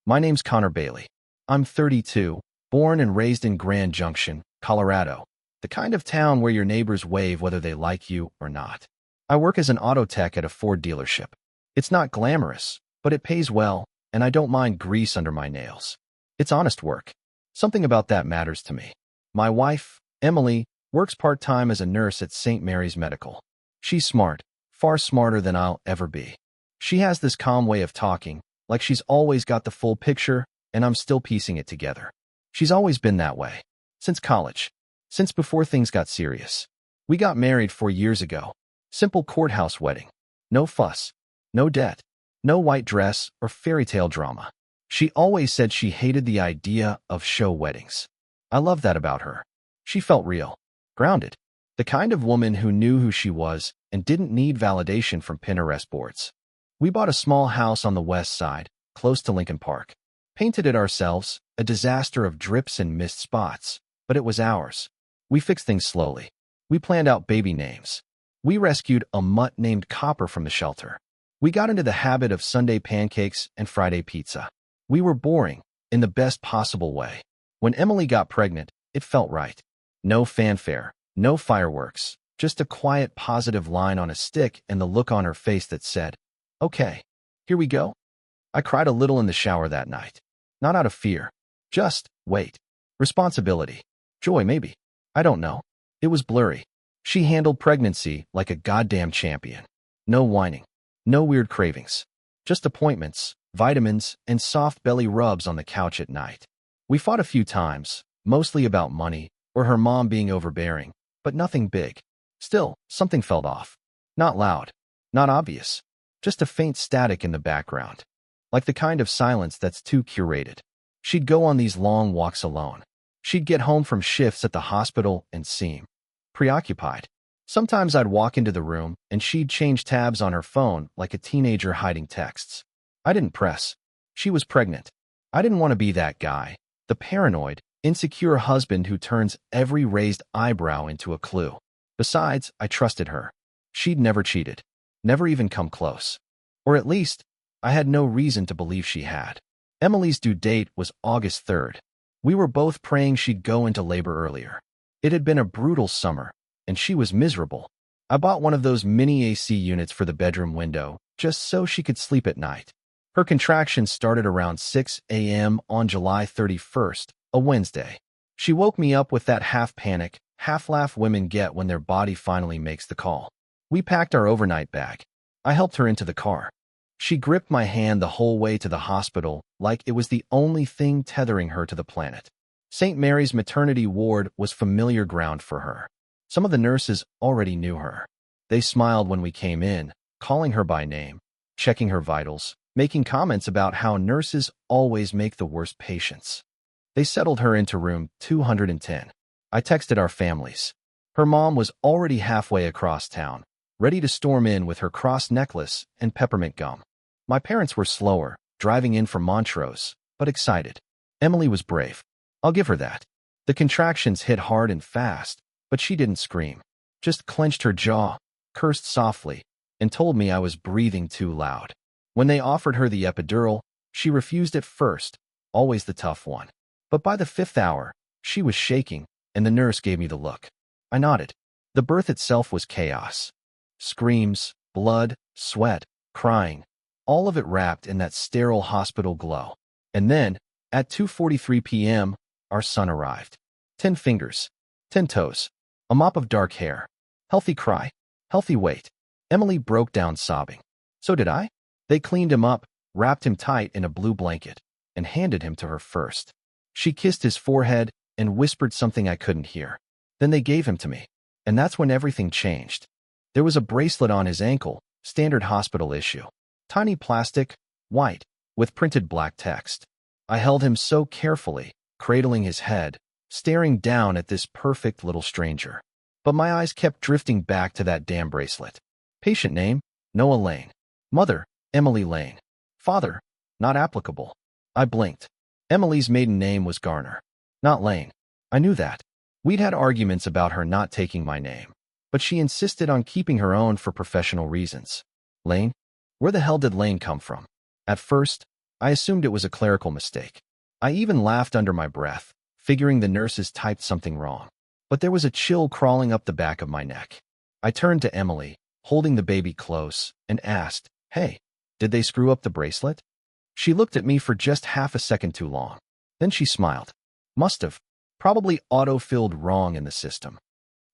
My name's Connor Bailey. I'm 32, born and raised in Grand Junction, Colorado, the kind of town where your neighbors wave whether they like you or not. I work as an auto tech at a Ford dealership. It's not glamorous, but it pays well, and I don't mind grease under my nails. It's honest work. Something about that matters to me. My wife, Emily, works part-time as a nurse at St. Mary's Medical. She's smart, far smarter than I'll ever be. She has this calm way of talking, like she's always got the full picture, and I'm still piecing it together. She's always been that way. Since college. Since before things got serious. We got married 4 years ago. Simple courthouse wedding. No fuss. No debt. No white dress or fairy tale drama. She always said she hated the idea of show weddings. I love that about her. She felt real. Grounded. The kind of woman who knew who she was and didn't need validation from Pinterest boards. We bought a small house on the west side, close to Lincoln Park. Painted it ourselves, a disaster of drips and missed spots, but it was ours. We fixed things slowly. We planned out baby names. We rescued a mutt named Copper from the shelter. We got into the habit of Sunday pancakes and Friday pizza. We were boring, in the best possible way. When Emily got pregnant, it felt right. No fanfare, no fireworks, just a quiet positive line on a stick and the look on her face that said, "Okay, here we go." I cried a little in the shower that night. Not out of fear. Just, wait. Responsibility. Joy, maybe. I don't know. It was blurry. She handled pregnancy like a goddamn champion. No whining. No weird cravings. Just appointments, vitamins, and soft belly rubs on the couch at night. We fought a few times, mostly about money, or her mom being overbearing, but nothing big. Still, something felt off. Not loud. Not obvious. Just a faint static in the background. Like the kind of silence that's too curated. She'd go on these long walks alone. She'd get home from shifts at the hospital and seem preoccupied. Sometimes I'd walk into the room and she'd change tabs on her phone like a teenager hiding texts. I didn't press. She was pregnant. I didn't want to be that guy, the paranoid, insecure husband who turns every raised eyebrow into a clue. Besides, I trusted her. She'd never cheated. Never even come close. Or at least, I had no reason to believe she had. Emily's due date was August 3rd. We were both praying she'd go into labor earlier. It had been a brutal summer, and she was miserable. I bought one of those mini AC units for the bedroom window, just so she could sleep at night. Her contractions started around 6 a.m. on July 31st, a Wednesday. She woke me up with that half-panic, half-laugh women get when their body finally makes the call. We packed our overnight bag. I helped her into the car. She gripped my hand the whole way to the hospital like it was the only thing tethering her to the planet. St. Mary's maternity ward was familiar ground for her. Some of the nurses already knew her. They smiled when we came in, calling her by name, checking her vitals, making comments about how nurses always make the worst patients. They settled her into room 210. I texted our families. Her mom was already halfway across town, ready to storm in with her cross necklace and peppermint gum. My parents were slower, driving in from Montrose, but excited. Emily was brave. I'll give her that. The contractions hit hard and fast, but she didn't scream. Just clenched her jaw, cursed softly, and told me I was breathing too loud. When they offered her the epidural, she refused at first, always the tough one. But by the 5th hour, she was shaking, and the nurse gave me the look. I nodded. The birth itself was chaos. Screams, blood, sweat, crying, all of it wrapped in that sterile hospital glow. And then, at 2:43 p.m., our son arrived. 10 fingers, 10 toes, a mop of dark hair. Healthy cry, healthy weight. Emily broke down sobbing. So did I. They cleaned him up, wrapped him tight in a blue blanket, and handed him to her first. She kissed his forehead and whispered something I couldn't hear. Then they gave him to me. And that's when everything changed. There was a bracelet on his ankle, standard hospital issue. Tiny plastic, white, with printed black text. I held him so carefully, cradling his head, staring down at this perfect little stranger. But my eyes kept drifting back to that damn bracelet. Patient name, Noah Lane. Mother, Emily Lane. Father, not applicable. I blinked. Emily's maiden name was Garner, not Lane. I knew that. We'd had arguments about her not taking my name, but she insisted on keeping her own for professional reasons. Lane? Where the hell did Lane come from? At first, I assumed it was a clerical mistake. I even laughed under my breath, figuring the nurses typed something wrong. But there was a chill crawling up the back of my neck. I turned to Emily, holding the baby close, and asked, "Hey, did they screw up the bracelet?" She looked at me for just half a second too long. Then she smiled. "Must have. Probably auto-filled wrong in the system."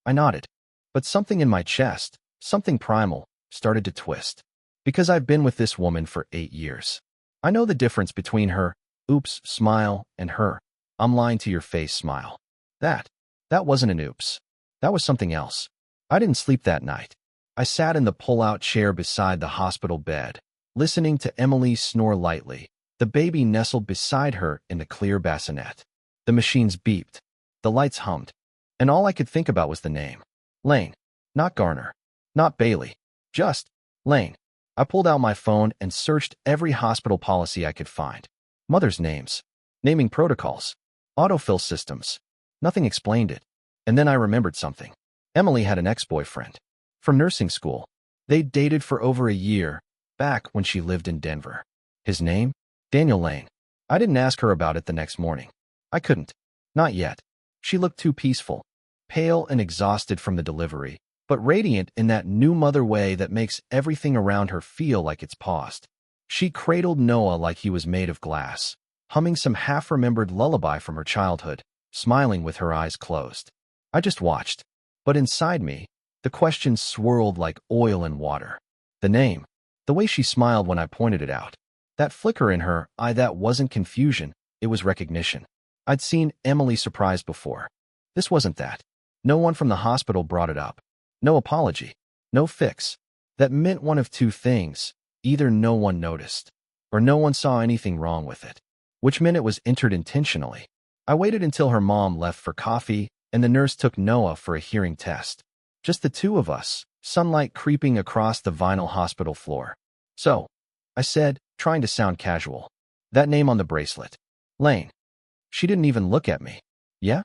I nodded. But something in my chest, something primal, started to twist. Because I've been with this woman for 8 years. I know the difference between her, oops, smile, and her, I'm lying to your face smile. That wasn't an oops. That was something else. I didn't sleep that night. I sat in the pull-out chair beside the hospital bed, listening to Emily snore lightly, the baby nestled beside her in the clear bassinet. The machines beeped. The lights hummed. And all I could think about was the name. Lane. Not Garner. Not Bailey. Just Lane. I pulled out my phone and searched every hospital policy I could find. Mothers' names. Naming protocols. Autofill systems. Nothing explained it. And then I remembered something. Emily had an ex-boyfriend. From nursing school. They'd dated for over a year, back when she lived in Denver. His name? Daniel Lane. I didn't ask her about it the next morning. I couldn't. Not yet. She looked too peaceful. Pale and exhausted from the delivery, but radiant in that new mother way that makes everything around her feel like it's paused. She cradled Noah like he was made of glass, humming some half-remembered lullaby from her childhood, smiling with her eyes closed. I just watched. But inside me, the questions swirled like oil in water. The name. The way she smiled when I pointed it out. That flicker in her eye that wasn't confusion, it was recognition. I'd seen Emily surprised before. This wasn't that. No one from the hospital brought it up. No apology. No fix. That meant one of two things. Either no one noticed, or no one saw anything wrong with it. Which meant it was entered intentionally. I waited until her mom left for coffee, and the nurse took Noah for a hearing test. Just the two of us, sunlight creeping across the vinyl hospital floor. "So," I said, trying to sound casual. "That name on the bracelet. Lane." She didn't even look at me. "Yeah?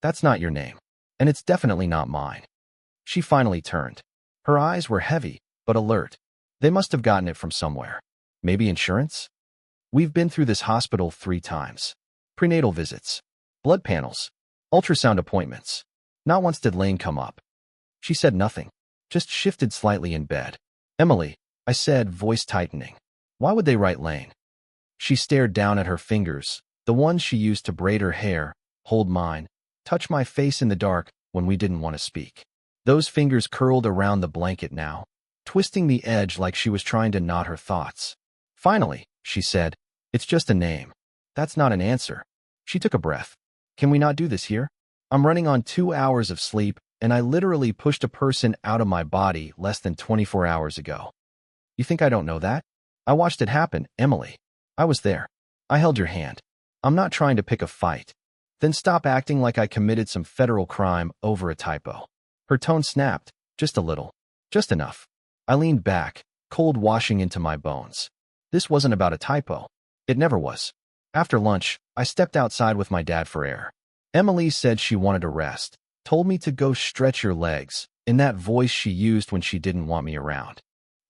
That's not your name. And it's definitely not mine." She finally turned. Her eyes were heavy, but alert. They must have gotten it from somewhere. Maybe insurance? "We've been through this hospital 3 times. Prenatal visits. Blood panels. Ultrasound appointments. Not once did Lane come up." She said nothing, just shifted slightly in bed. "Emily," I said, voice tightening. "Why would they write Lane?" She stared down at her fingers, the ones she used to braid her hair, hold mine, touch my face in the dark when we didn't want to speak. Those fingers curled around the blanket now, twisting the edge like she was trying to knot her thoughts. "Finally," she said, "it's just a name." "That's not an answer." She took a breath. "Can we not do this here? I'm running on 2 hours of sleep, and I literally pushed a person out of my body less than 24 hours ago." "You think I don't know that? I watched it happen, Emily. I was there. I held your hand. I'm not trying to pick a fight." "Then stop acting like I committed some federal crime over a typo." Her tone snapped, just a little. Just enough. I leaned back, cold washing into my bones. This wasn't about a typo. It never was. After lunch, I stepped outside with my dad for air. Emily said she wanted to rest, told me to go stretch your legs, in that voice she used when she didn't want me around.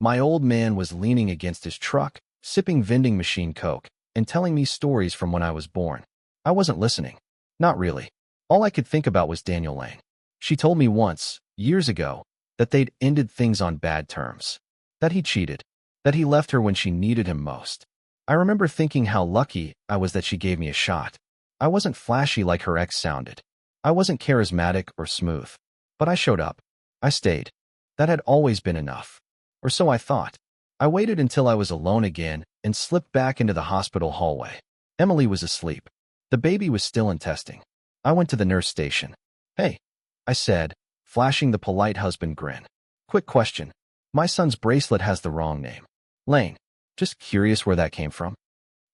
My old man was leaning against his truck, sipping vending machine Coke, and telling me stories from when I was born. I wasn't listening. Not really. All I could think about was Daniel Lane. She told me once, years ago, that they'd ended things on bad terms. That he cheated. That he left her when she needed him most. I remember thinking how lucky I was that she gave me a shot. I wasn't flashy like her ex sounded. I wasn't charismatic or smooth. But I showed up. I stayed. That had always been enough. Or so I thought. I waited until I was alone again and slipped back into the hospital hallway. Emily was asleep. The baby was still in testing. I went to the nurse station. "Hey," I said, flashing the polite husband grin. "Quick question. My son's bracelet has the wrong name. Lane. Just curious where that came from."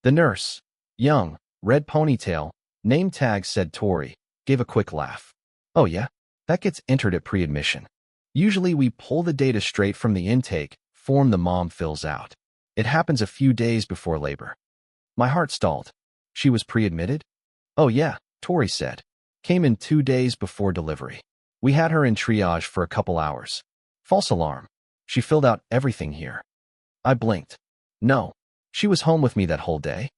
The nurse, young, red ponytail, name tag said Tori, gave a quick laugh. "Oh yeah? That gets entered at pre-admission. Usually we pull the data straight from the intake form the mom fills out. It happens a few days before labor." My heart stalled. She was pre-admitted? "Oh yeah," Tori said. "Came in 2 days before delivery. We had her in triage for a couple hours. False alarm. She filled out everything here." I blinked. "No. She was home with me that whole day.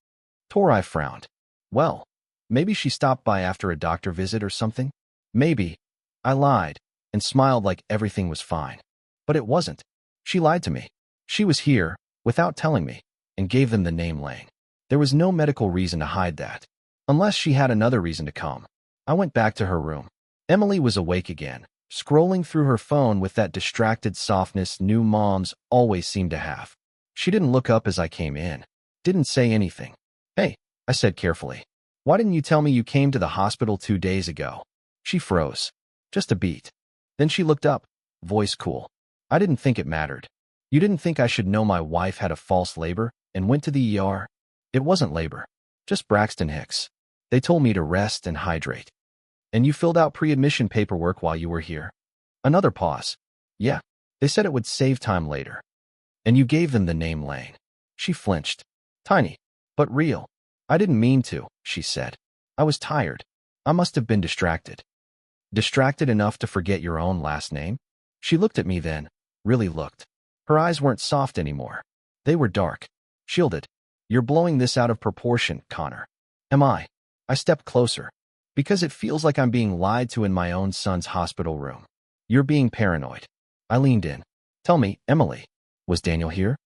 Tori frowned. Well, maybe she stopped by after a doctor visit or something? Maybe. I lied and smiled like everything was fine. But it wasn't. She lied to me. She was here, without telling me, and gave them the name Lane. There was no medical reason to hide that. Unless she had another reason to come. I went back to her room. Emily was awake again, scrolling through her phone with that distracted softness new moms always seem to have. She didn't look up as I came in. Didn't say anything. Hey, I said carefully. Why didn't you tell me you came to the hospital 2 days ago? She froze. Just a beat. Then she looked up, voice cool. I didn't think it mattered. You didn't think I should know my wife had a false labor and went to the ER? It wasn't labor. Just Braxton Hicks. They told me to rest and hydrate. And you filled out pre-admission paperwork while you were here. Another pause. Yeah, they said it would save time later. And you gave them the name Lane. She flinched. Tiny, but real. I didn't mean to, she said. I was tired. I must have been distracted. Distracted enough to forget your own last name? She looked at me then, really looked. Her eyes weren't soft anymore. They were dark, shielded. You're blowing this out of proportion, Connor. Am I? I stepped closer. Because it feels like I'm being lied to in my own son's hospital room. You're being paranoid. I leaned in. Tell me, Emily, was Daniel here?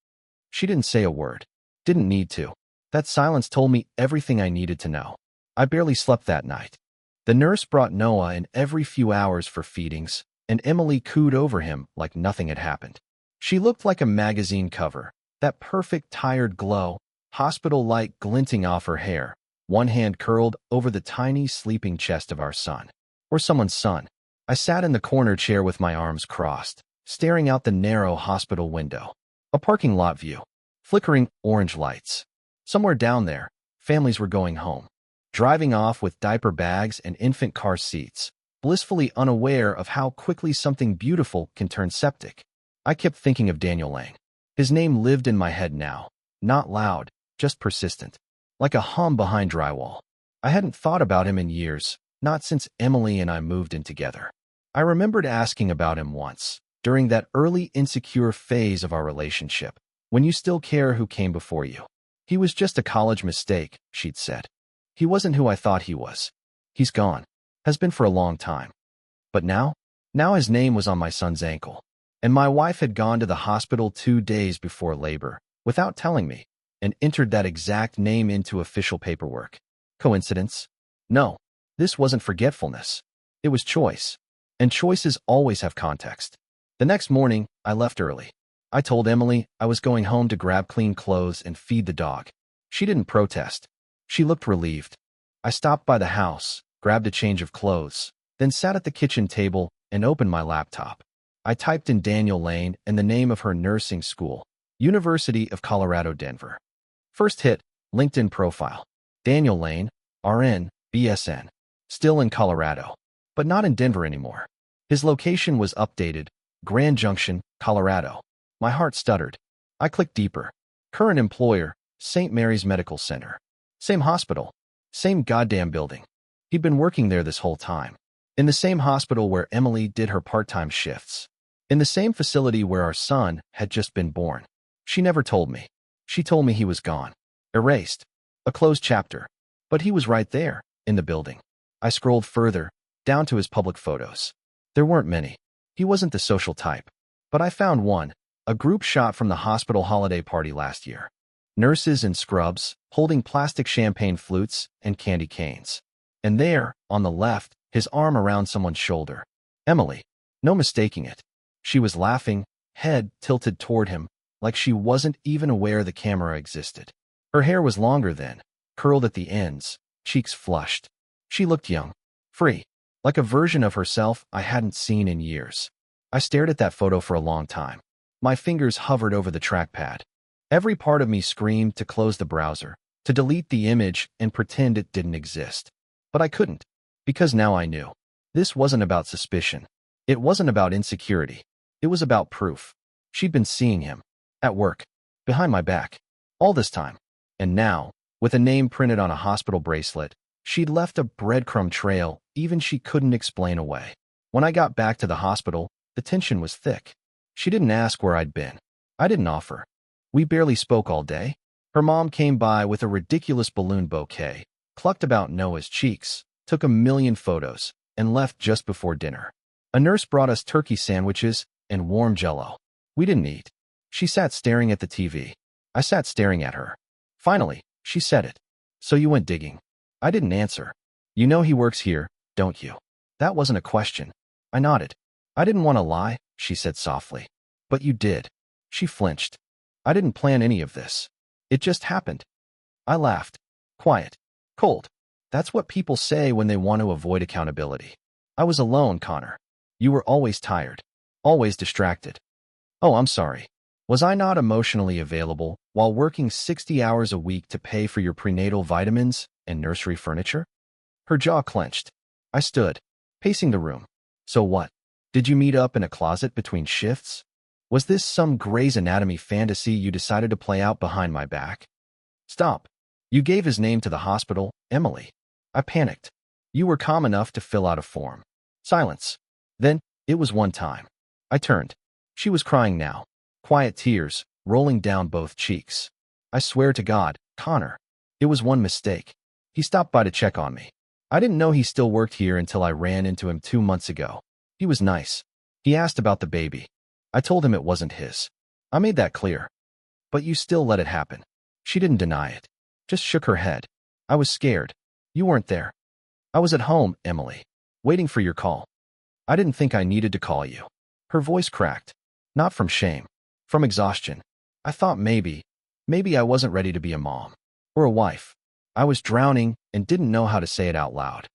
She didn't say a word. Didn't need to. That silence told me everything I needed to know. I barely slept that night. The nurse brought Noah in every few hours for feedings, and Emily cooed over him like nothing had happened. She looked like a magazine cover, that perfect tired glow, hospital light glinting off her hair, one hand curled over the tiny sleeping chest of our son. Or someone's son. I sat in the corner chair with my arms crossed, staring out the narrow hospital window. A parking lot view. Flickering orange lights. Somewhere down there, families were going home. Driving off with diaper bags and infant car seats, blissfully unaware of how quickly something beautiful can turn septic. I kept thinking of Daniel Lane. His name lived in my head now. Not loud, just persistent. Like a hum behind drywall. I hadn't thought about him in years, not since Emily and I moved in together. I remembered asking about him once, during that early insecure phase of our relationship, when you still care who came before you. He was just a college mistake, she'd said. He wasn't who I thought he was. He's gone. Has been for a long time. But now his name was on my son's ankle. And my wife had gone to the hospital 2 days before labor, without telling me, and entered that exact name into official paperwork. Coincidence? No, this wasn't forgetfulness. It was choice. And choices always have context. The next morning, I left early. I told Emily I was going home to grab clean clothes and feed the dog. She didn't protest. She looked relieved. I stopped by the house, grabbed a change of clothes, then sat at the kitchen table and opened my laptop. I typed in Daniel Lane and the name of her nursing school, University of Colorado, Denver. First hit, LinkedIn profile. Daniel Lane, RN, BSN. Still in Colorado, but not in Denver anymore. His location was updated, Grand Junction, Colorado. My heart stuttered. I clicked deeper. Current employer, St. Mary's Medical Center. Same hospital. Same goddamn building. He'd been working there this whole time. In the same hospital where Emily did her part-time shifts. In the same facility where our son had just been born. She never told me. She told me he was gone. Erased. A closed chapter. But he was right there, in the building. I scrolled further, down to his public photos. There weren't many. He wasn't the social type. But I found one, a group shot from the hospital holiday party last year. Nurses in scrubs, holding plastic champagne flutes and candy canes. And there, on the left, his arm around someone's shoulder. Emily. No mistaking it. She was laughing, head tilted toward him, like she wasn't even aware the camera existed. Her hair was longer then, curled at the ends, cheeks flushed. She looked young, free, like a version of herself I hadn't seen in years. I stared at that photo for a long time. My fingers hovered over the trackpad. Every part of me screamed to close the browser, to delete the image and pretend it didn't exist. But I couldn't, because now I knew. This wasn't about suspicion. It wasn't about insecurity. It was about proof. She'd been seeing him. At work. Behind my back. All this time. And now, with a name printed on a hospital bracelet, she'd left a breadcrumb trail even she couldn't explain away. When I got back to the hospital, the tension was thick. She didn't ask where I'd been. I didn't offer. We barely spoke all day. Her mom came by with a ridiculous balloon bouquet, clucked about Noah's cheeks, took a million photos, and left just before dinner. A nurse brought us turkey sandwiches and warm jello. We didn't eat. She sat staring at the TV. I sat staring at her. Finally, she said it. "So you went digging?" I didn't answer. "You know he works here, don't you?" That wasn't a question. I nodded. "I didn't want to lie," she said softly. "But you did." She flinched. "I didn't plan any of this. It just happened." I laughed. Quiet. Cold. That's what people say when they want to avoid accountability. I was alone, Connor. You were always tired. Always distracted. Oh, I'm sorry. Was I not emotionally available while working 60 hours a week to pay for your prenatal vitamins and nursery furniture? Her jaw clenched. I stood, pacing the room. So what? Did you meet up in a closet between shifts? Was this some Grey's Anatomy fantasy you decided to play out behind my back? Stop. You gave his name to the hospital, Emily. I panicked. You were calm enough to fill out a form. Silence. Then, it was one time. I turned. She was crying now. Quiet tears, rolling down both cheeks. I swear to God, Connor. It was one mistake. He stopped by to check on me. I didn't know he still worked here until I ran into him 2 months ago. He was nice. He asked about the baby. I told him it wasn't his. I made that clear. But you still let it happen. She didn't deny it. Just shook her head. I was scared. You weren't there. I was at home, Emily, waiting for your call. I didn't think I needed to call you. Her voice cracked. Not from shame. From exhaustion. I thought maybe I wasn't ready to be a mom. Or a wife. I was drowning and didn't know how to say it out loud.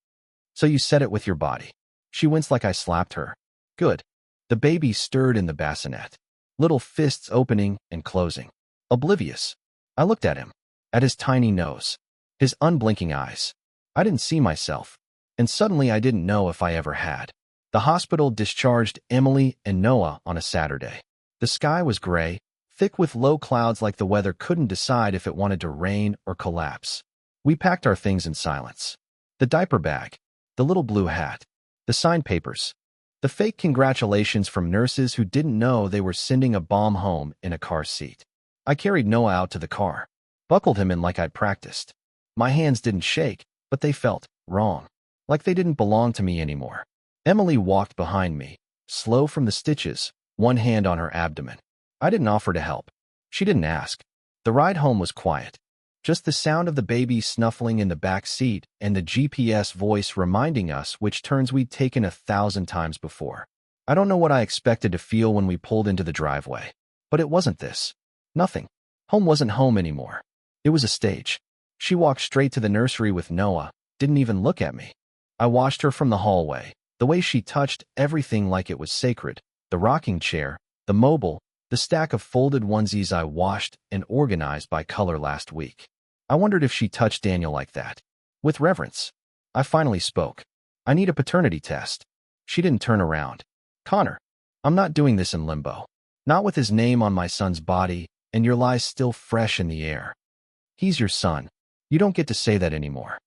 So you said it with your body. She winced like I slapped her. Good. The baby stirred in the bassinet. Little fists opening and closing. Oblivious. I looked at him. At his tiny nose. His unblinking eyes. I didn't see myself. And suddenly I didn't know if I ever had. The hospital discharged Emily and Noah on a Saturday. The sky was gray, thick with low clouds like the weather couldn't decide if it wanted to rain or collapse. We packed our things in silence. The diaper bag, the little blue hat, the signed papers, the fake congratulations from nurses who didn't know they were sending a bomb home in a car seat. I carried Noah out to the car, buckled him in like I'd practiced. My hands didn't shake, but they felt wrong, like they didn't belong to me anymore. Emily walked behind me, slow from the stitches, one hand on her abdomen. I didn't offer to help. She didn't ask. The ride home was quiet. Just the sound of the baby snuffling in the back seat and the GPS voice reminding us which turns we'd taken 1,000 times before. I don't know what I expected to feel when we pulled into the driveway. But it wasn't this. Nothing. Home wasn't home anymore. It was a stage. She walked straight to the nursery with Noah, didn't even look at me. I watched her from the hallway, the way she touched everything like it was sacred. The rocking chair, the mobile, the stack of folded onesies I washed and organized by color last week. I wondered if she touched Daniel like that. With reverence. I finally spoke. I need a paternity test. She didn't turn around. Connor, I'm not doing this in limbo. Not with his name on my son's body and your lies still fresh in the air. He's your son. You don't get to say that anymore.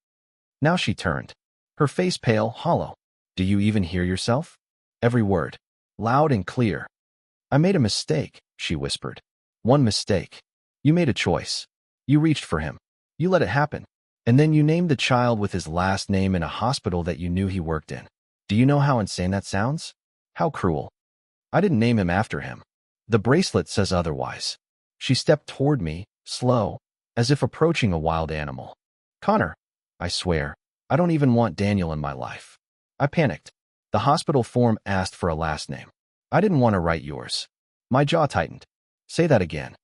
Now she turned. Her face pale, hollow. Do you even hear yourself? Every word. Loud and clear. I made a mistake, she whispered. One mistake. You made a choice. You reached for him. You let it happen. And then you named the child with his last name in a hospital that you knew he worked in. Do you know how insane that sounds? How cruel. I didn't name him after him. The bracelet says otherwise. She stepped toward me, slow, as if approaching a wild animal. Connor, I swear, I don't even want Daniel in my life. I panicked. The hospital form asked for a last name. I didn't want to write yours. My jaw tightened. Say that again.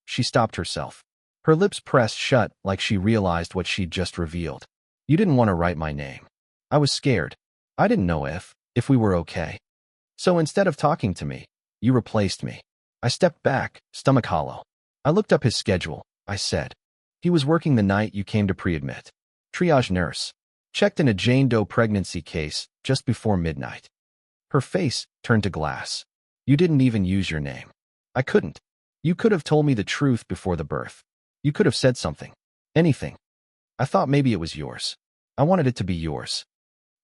She stopped herself. Her lips pressed shut like she realized what she'd just revealed. You didn't want to write my name. I was scared. I didn't know if we were okay. So instead of talking to me, you replaced me. I stepped back, stomach hollow. I looked up his schedule, I said. He was working the night you came to pre-admit. Triage nurse. Checked in a Jane Doe pregnancy case just before midnight. Her face turned to glass. You didn't even use your name. I couldn't. You could have told me the truth before the birth. You could have said something. Anything. I thought maybe it was yours. I wanted it to be yours.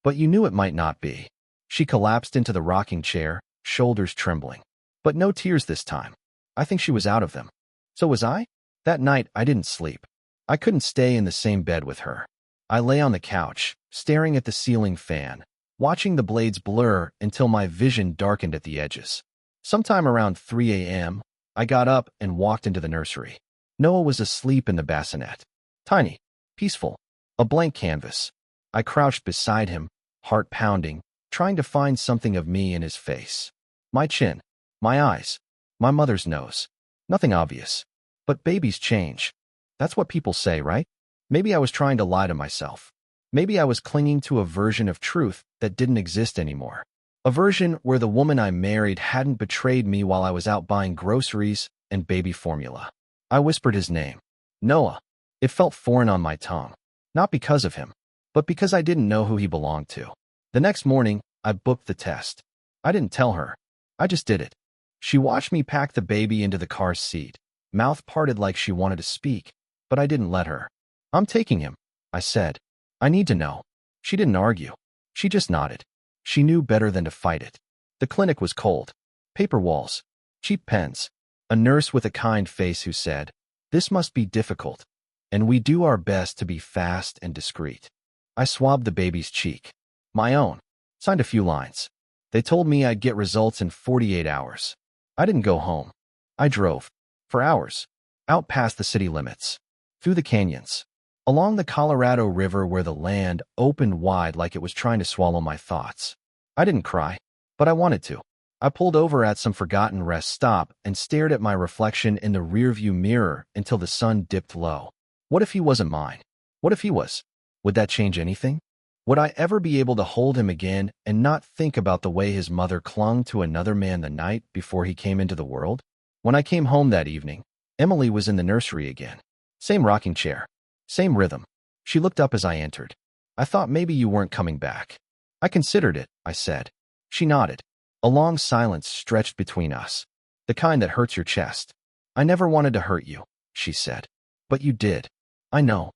But you knew it might not be. She collapsed into the rocking chair, shoulders trembling. But no tears this time. I think she was out of them. So was I? That night, I didn't sleep. I couldn't stay in the same bed with her. I lay on the couch, staring at the ceiling fan, watching the blades blur until my vision darkened at the edges. Sometime around 3 a.m., I got up and walked into the nursery. Noah was asleep in the bassinet. Tiny, peaceful, a blank canvas. I crouched beside him, heart pounding, trying to find something of me in his face. My chin, my eyes, my mother's nose. Nothing obvious. But babies change. That's what people say, right? Maybe I was trying to lie to myself. Maybe I was clinging to a version of truth that didn't exist anymore. A version where the woman I married hadn't betrayed me while I was out buying groceries and baby formula. I whispered his name. Noah. It felt foreign on my tongue. Not because of him, but because I didn't know who he belonged to. The next morning, I booked the test. I didn't tell her. I just did it. She watched me pack the baby into the car seat, mouth parted like she wanted to speak, but I didn't let her. I'm taking him, I said. I need to know. She didn't argue. She just nodded. She knew better than to fight it. The clinic was cold. Paper walls. Cheap pens. A nurse with a kind face who said, "This must be difficult, and we do our best to be fast and discreet." I swabbed the baby's cheek. My own. Signed a few lines. They told me I'd get results in 48 hours. I didn't go home. I drove. For hours. Out past the city limits. Through the canyons. Along the Colorado River where the land opened wide like it was trying to swallow my thoughts. I didn't cry, but I wanted to. I pulled over at some forgotten rest stop and stared at my reflection in the rearview mirror until the sun dipped low. What if he wasn't mine? What if he was? Would that change anything? Would I ever be able to hold him again and not think about the way his mother clung to another man the night before he came into the world? When I came home that evening, Emily was in the nursery again. Same rocking chair. Same rhythm. She looked up as I entered. I thought maybe you weren't coming back. I considered it, I said. She nodded. A long silence stretched between us. The kind that hurts your chest. I never wanted to hurt you, she said. But you did. I know.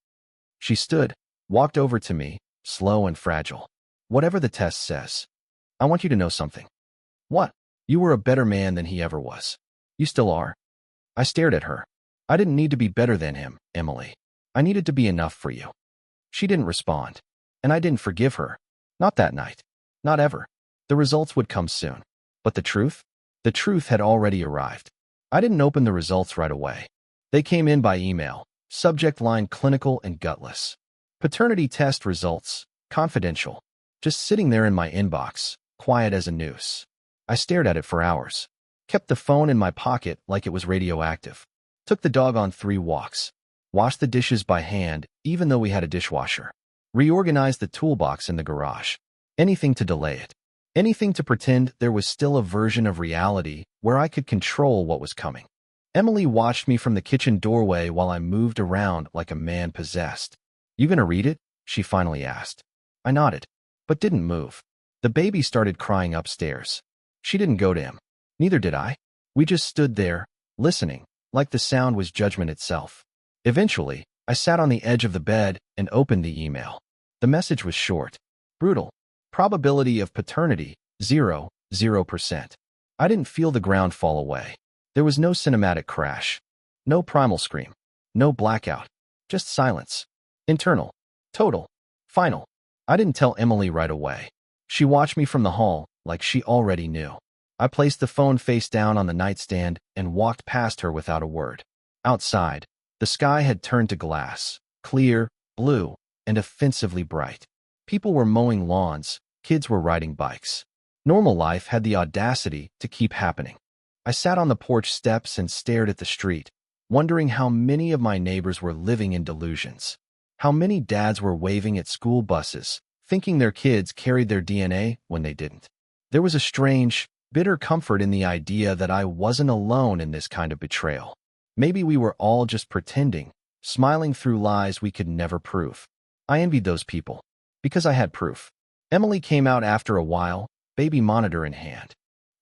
She stood, walked over to me, slow and fragile. Whatever the test says. I want you to know something. What? You were a better man than he ever was. You still are. I stared at her. I didn't need to be better than him, Emily. I needed to be enough for you. She didn't respond. And I didn't forgive her. Not that night. Not ever. The results would come soon. But the truth? The truth had already arrived. I didn't open the results right away. They came in by email. Subject line clinical and gutless. Paternity test results. Confidential. Just sitting there in my inbox, quiet as a noose. I stared at it for hours. Kept the phone in my pocket like it was radioactive. Took the dog on 3 walks. Washed the dishes by hand, even though we had a dishwasher. Reorganized the toolbox in the garage. Anything to delay it. Anything to pretend there was still a version of reality where I could control what was coming. Emily watched me from the kitchen doorway while I moved around like a man possessed. You gonna read it? She finally asked. I nodded, but didn't move. The baby started crying upstairs. She didn't go to him. Neither did I. We just stood there, listening, like the sound was judgment itself. Eventually, I sat on the edge of the bed and opened the email. The message was short. Brutal. Probability of paternity, 0%. I didn't feel the ground fall away. There was no cinematic crash. No primal scream. No blackout. Just silence. Internal. Total. Final. I didn't tell Emily right away. She watched me from the hall like she already knew. I placed the phone face down on the nightstand and walked past her without a word. Outside, the sky had turned to glass, clear, blue, and offensively bright. People were mowing lawns, kids were riding bikes. Normal life had the audacity to keep happening. I sat on the porch steps and stared at the street, wondering how many of my neighbors were living in delusions. How many dads were waving at school buses, thinking their kids carried their DNA when they didn't. There was a strange, bitter comfort in the idea that I wasn't alone in this kind of betrayal. Maybe we were all just pretending, smiling through lies we could never prove. I envied those people, because I had proof. Emily came out after a while, baby monitor in hand.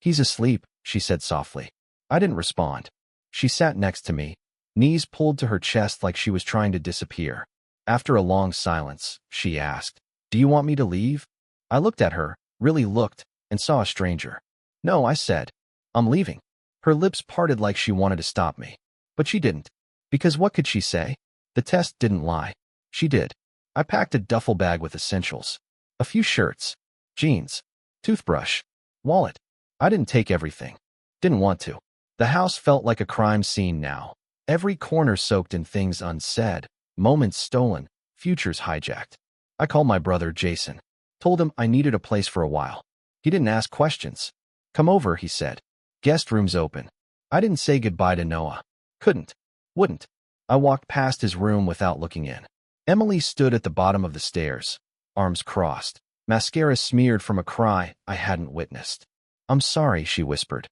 He's asleep, she said softly. I didn't respond. She sat next to me, knees pulled to her chest like she was trying to disappear. After a long silence, she asked, "Do you want me to leave?" I looked at her, really looked, and saw a stranger. "No," I said. "I'm leaving." Her lips parted like she wanted to stop me. But she didn't. Because what could she say? The test didn't lie. She did. I packed a duffel bag with essentials. A few shirts, jeans, toothbrush, wallet. I didn't take everything. Didn't want to. The house felt like a crime scene now. Every corner soaked in things unsaid, moments stolen, futures hijacked. I called my brother Jason. Told him I needed a place for a while. He didn't ask questions. Come over, he said. Guest room's open. I didn't say goodbye to Noah. Couldn't. Wouldn't. I walked past his room without looking in. Emily stood at the bottom of the stairs, arms crossed, mascara smeared from a cry I hadn't witnessed. I'm sorry, she whispered.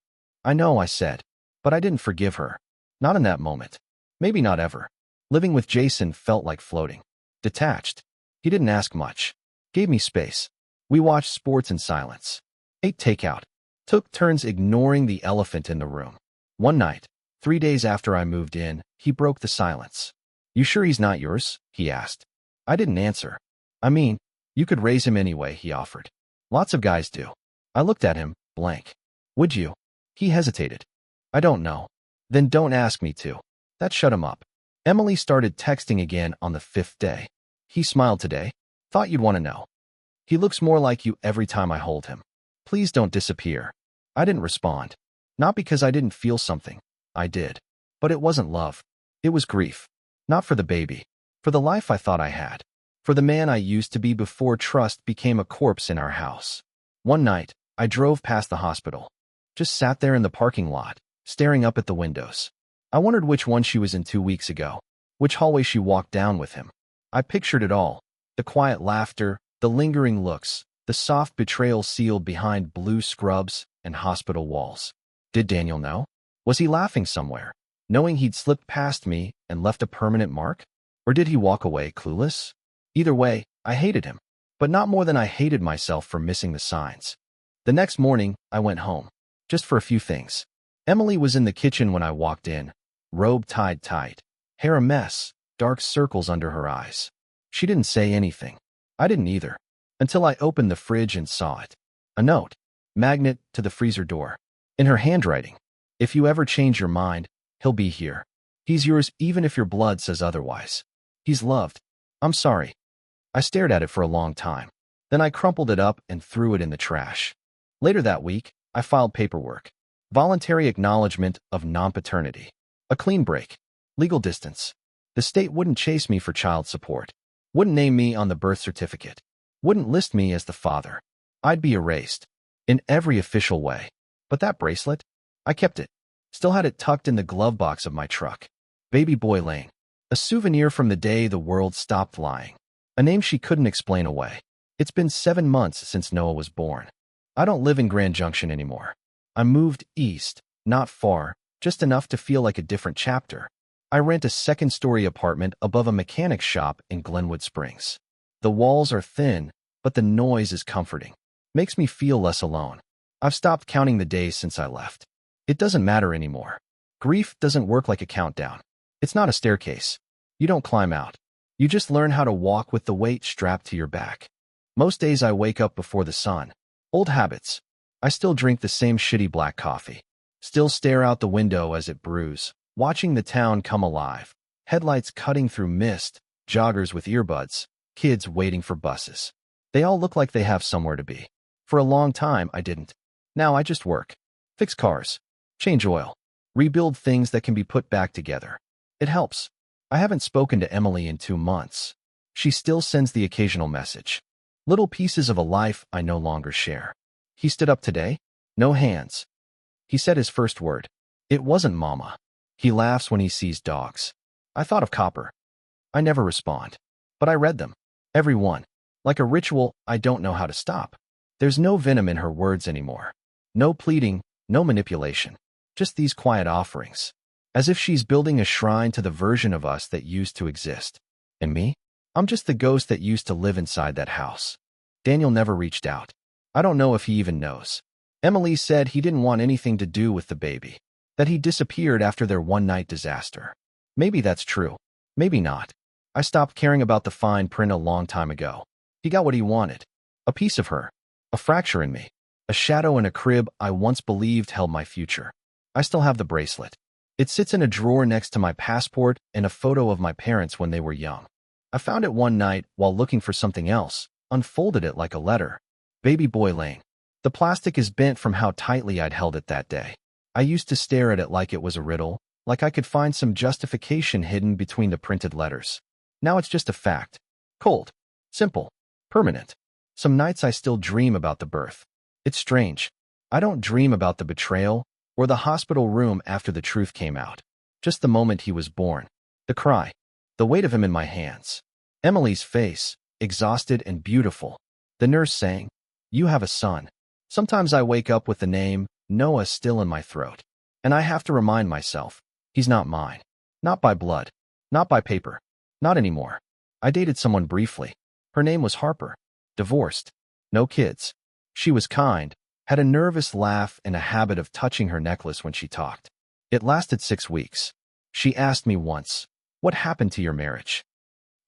I know, I said, but I didn't forgive her. Not in that moment. Maybe not ever. Living with Jason felt like floating. Detached. He didn't ask much. Gave me space. We watched sports in silence. Ate takeout. Took turns ignoring the elephant in the room. One night, 3 days after I moved in, he broke the silence. You sure he's not yours? He asked. I didn't answer. I mean, you could raise him anyway, he offered. Lots of guys do. I looked at him, blank. Would you? He hesitated. I don't know. Then don't ask me to. That shut him up. Emily started texting again on the 5th day. He smiled today. Thought you'd want to know. He looks more like you every time I hold him. Please don't disappear. I didn't respond. Not because I didn't feel something. I did. But it wasn't love. It was grief. Not for the baby. For the life I thought I had. For the man I used to be before trust became a corpse in our house. One night, I drove past the hospital. Just sat there in the parking lot, staring up at the windows. I wondered which one she was in 2 weeks ago. Which hallway she walked down with him. I pictured it all. The quiet laughter, the lingering looks, the soft betrayal sealed behind blue scrubs and hospital walls. Did Daniel know? Was he laughing somewhere, knowing he'd slipped past me and left a permanent mark? Or did he walk away clueless? Either way, I hated him, but not more than I hated myself for missing the signs. The next morning, I went home, just for a few things. Emily was in the kitchen when I walked in, robe tied tight, hair a mess, dark circles under her eyes. She didn't say anything. I didn't either, until I opened the fridge and saw it. A note, magnet to the freezer door. In her handwriting, if you ever change your mind, he'll be here. He's yours even if your blood says otherwise. He's loved. I'm sorry. I stared at it for a long time. Then I crumpled it up and threw it in the trash. Later that week, I filed paperwork. Voluntary acknowledgement of non-paternity. A clean break. Legal distance. The state wouldn't chase me for child support. Wouldn't name me on the birth certificate. Wouldn't list me as the father. I'd be erased. In every official way. But that bracelet? I kept it. Still had it tucked in the glove box of my truck. Baby Boy Lane. A souvenir from the day the world stopped lying. A name she couldn't explain away. It's been 7 months since Noah was born. I don't live in Grand Junction anymore. I moved east, not far, just enough to feel like a different chapter. I rent a second-story apartment above a mechanic shop in Glenwood Springs. The walls are thin, but the noise is comforting. Makes me feel less alone. I've stopped counting the days since I left. It doesn't matter anymore. Grief doesn't work like a countdown. It's not a staircase. You don't climb out. You just learn how to walk with the weight strapped to your back. Most days I wake up before the sun. Old habits. I still drink the same shitty black coffee. Still stare out the window as it brews, watching the town come alive. Headlights cutting through mist, joggers with earbuds, kids waiting for buses. They all look like they have somewhere to be. For a long time, I didn't. Now I just work. Fix cars. Change oil. Rebuild things that can be put back together. It helps. I haven't spoken to Emily in 2 months. She still sends the occasional message. Little pieces of a life I no longer share. He stood up today. No hands. He said his first word. It wasn't mama. He laughs when he sees dogs. I thought of Copper. I never respond. But I read them. Every one. Like a ritual I don't know how to stop. There's no venom in her words anymore. No pleading, no manipulation. Just these quiet offerings. As if she's building a shrine to the version of us that used to exist. And me? I'm just the ghost that used to live inside that house. Daniel never reached out. I don't know if he even knows. Emily said he didn't want anything to do with the baby. That he disappeared after their one-night disaster. Maybe that's true. Maybe not. I stopped caring about the fine print a long time ago. He got what he wanted. A piece of her. A fracture in me. A shadow in a crib I once believed held my future. I still have the bracelet. It sits in a drawer next to my passport and a photo of my parents when they were young. I found it one night while looking for something else, unfolded it like a letter. Baby boy Lane. The plastic is bent from how tightly I'd held it that day. I used to stare at it like it was a riddle, like I could find some justification hidden between the printed letters. Now it's just a fact. Cold. Simple. Permanent. Some nights I still dream about the birth. It's strange. I don't dream about the betrayal or the hospital room after the truth came out. Just the moment he was born. The cry. The weight of him in my hands. Emily's face, exhausted and beautiful. The nurse saying, "You have a son." Sometimes I wake up with the name Noah still in my throat. And I have to remind myself, he's not mine. Not by blood. Not by paper. Not anymore. I dated someone briefly. Her name was Harper. Divorced. No kids. She was kind, had a nervous laugh and a habit of touching her necklace when she talked. It lasted 6 weeks. She asked me once, "What happened to your marriage?"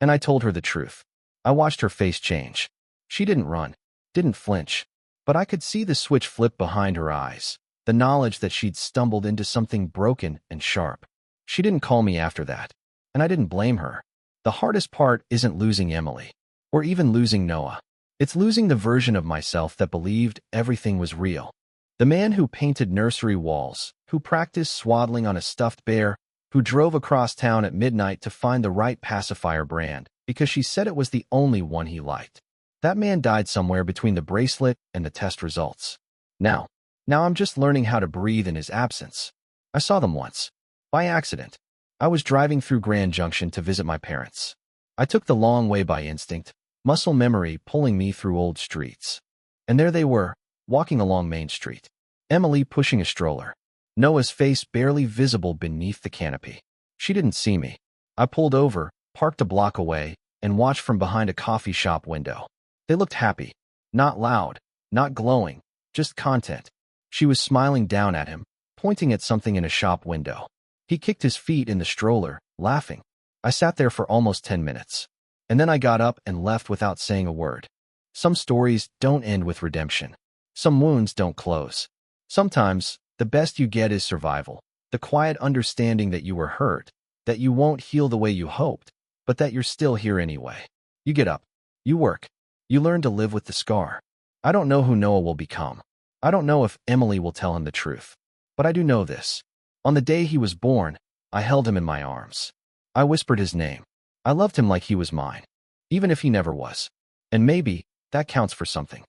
And I told her the truth. I watched her face change. She didn't run, didn't flinch, but I could see the switch flip behind her eyes, the knowledge that she'd stumbled into something broken and sharp. She didn't call me after that, and I didn't blame her. The hardest part isn't losing Emily, or even losing Noah. It's losing the version of myself that believed everything was real. The man who painted nursery walls, who practiced swaddling on a stuffed bear, who drove across town at midnight to find the right pacifier brand because she said it was the only one he liked. That man died somewhere between the bracelet and the test results. Now I'm just learning how to breathe in his absence. I saw them once. By accident. I was driving through Grand Junction to visit my parents. I took the long way by instinct, muscle memory pulling me through old streets. And there they were, walking along Main Street. Emily pushing a stroller. Noah's face barely visible beneath the canopy. She didn't see me. I pulled over, parked a block away, and watched from behind a coffee shop window. They looked happy. Not loud, not glowing, just content. She was smiling down at him, pointing at something in a shop window. He kicked his feet in the stroller, laughing. I sat there for almost 10 minutes. And then I got up and left without saying a word. Some stories don't end with redemption. Some wounds don't close. Sometimes, the best you get is survival. The quiet understanding that you were hurt, that you won't heal the way you hoped, but that you're still here anyway. You get up. You work. You learn to live with the scar. I don't know who Noah will become. I don't know if Emily will tell him the truth. But I do know this. On the day he was born, I held him in my arms. I whispered his name. I loved him like he was mine, even if he never was. And maybe that counts for something.